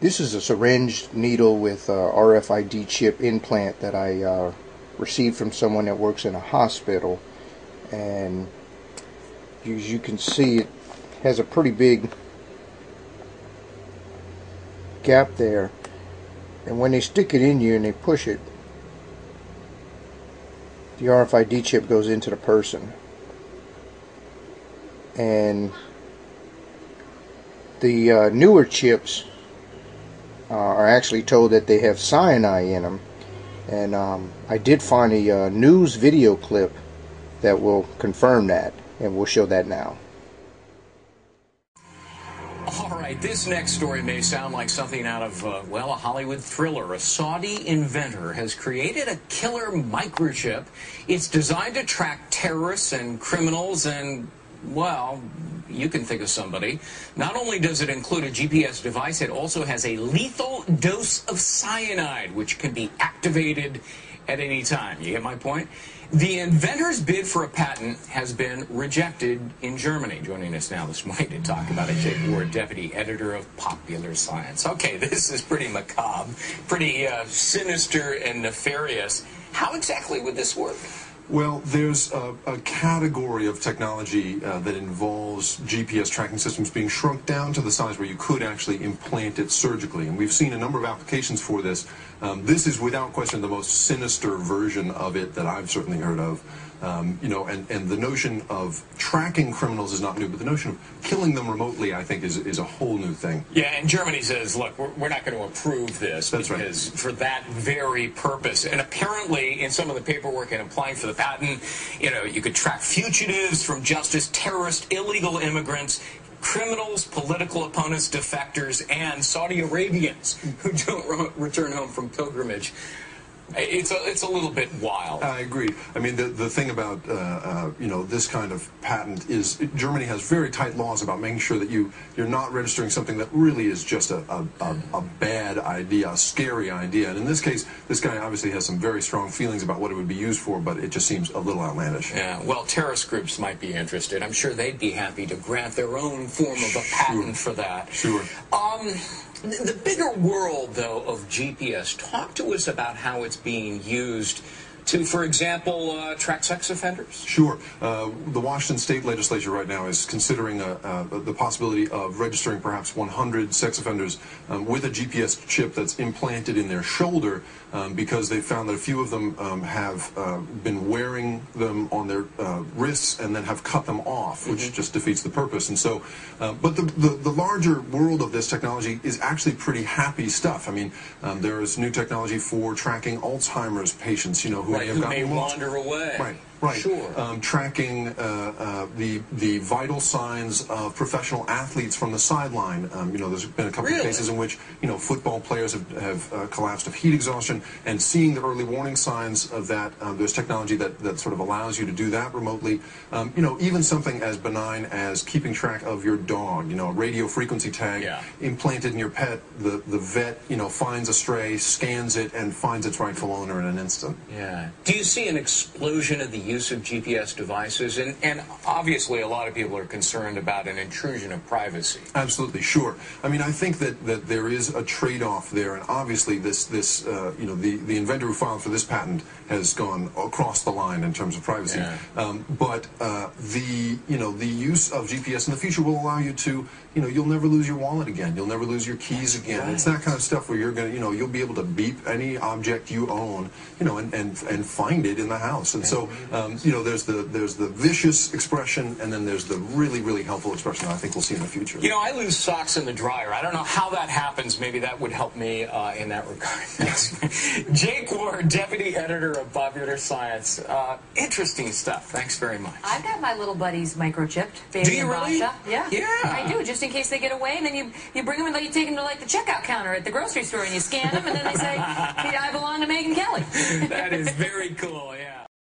This is a syringe needle with RFID chip implant that I received from someone that works in a hospital, and as you can see, it has a pretty big gap there, and when they stick it in you and they push it, the RFID chip goes into the person, and the newer chips are actually told that they have cyanide in them, and I did find a news video clip that will confirm that, and we'll show that now. All right, this next story may sound like something out of, well, a Hollywood thriller. A Saudi inventor has created a killer microchip. It's designed to track terrorists and criminals and, well, you can think of somebody. Not only does it include a GPS device, it also has a lethal dose of cyanide, which can be activated at any time. You get my point? The inventor's bid for a patent has been rejected in Germany. Joining us now this morning to talk about it, Jake Ward, deputy editor of Popular Science. Okay, this is pretty macabre, pretty sinister and nefarious. How exactly would this work? Well, there's a category of technology that involves GPS tracking systems being shrunk down to the size where you could actually implant it surgically. And we've seen a number of applications for this. This is without question the most sinister version of it that I've certainly heard of. You know, and the notion of tracking criminals is not new, but the notion of killing them remotely, I think, is a whole new thing. Yeah, and Germany says, look, we're not going to approve this. That's because right. For that very purpose. And apparently, in some of the paperwork in applying for the patent, you know, you could track fugitives from justice, terrorists, illegal immigrants, criminals, political opponents, defectors, and Saudi Arabians who don't return home from pilgrimage. It's a little bit wild. I agree. I mean, the thing about you know, this kind of patent is Germany has very tight laws about making sure that you're not registering something that really is just a bad idea, a scary idea. And in this case, this guy obviously has some very strong feelings about what it would be used for, but it just seems a little outlandish. Yeah. Well, terrorist groups might be interested. I'm sure they'd be happy to grant their own form of a patent for that. Sure. The bigger world, though, of GPS, talk to us about how it's being used to, for example, track sex offenders? Sure. The Washington State Legislature right now is considering the possibility of registering perhaps 100 sex offenders with a GPS chip that's implanted in their shoulder because they found that a few of them have been wearing them on their wrists and then have cut them off, which just defeats the purpose. And so, but the larger world of this technology is actually pretty happy stuff. I mean, there is new technology for tracking Alzheimer's patients, you know, who who may wander away. Right. Right. Sure. Tracking the vital signs of professional athletes from the sideline. You know, there's been a couple of cases in which, you know, football players have collapsed of heat exhaustion, and seeing the early warning signs of that, there's technology that sort of allows you to do that remotely. You know, even something as benign as keeping track of your dog, you know, a radio frequency tag implanted in your pet, the vet, you know, finds a stray, scans it, and finds its rightful owner in an instant. Yeah. Do you see an explosion of the use of GPS devices? And obviously a lot of people are concerned about an intrusion of privacy. Absolutely, sure. I mean, I think that there is a trade-off there, and obviously this you know, the inventor who filed for this patent has gone across the line in terms of privacy. Yeah. But the use of GPS in the future will allow you to, you know, you'll never lose your wallet again. You'll never lose your keys again. Right. It's that kind of stuff where you're gonna, you know, you'll be able to beep any object you own, you know, and find it in the house. And so, you know, there's the vicious expression, and then there's the really, really helpful expression that I think we'll see in the future. You know, I lose socks in the dryer. I don't know how that happens. Maybe that would help me in that regard. Jake Ward, deputy editor of Popular Science. Interesting stuff. Thanks very much. I've got my little buddies microchipped. Baby Do you and really? Basha. Yeah. Yeah. I do, just in case they get away, and then you bring them and you take them to like the checkout counter at the grocery store, and you scan them, and then they say, hey, I belong to Megyn Kelly. That is very cool, yeah.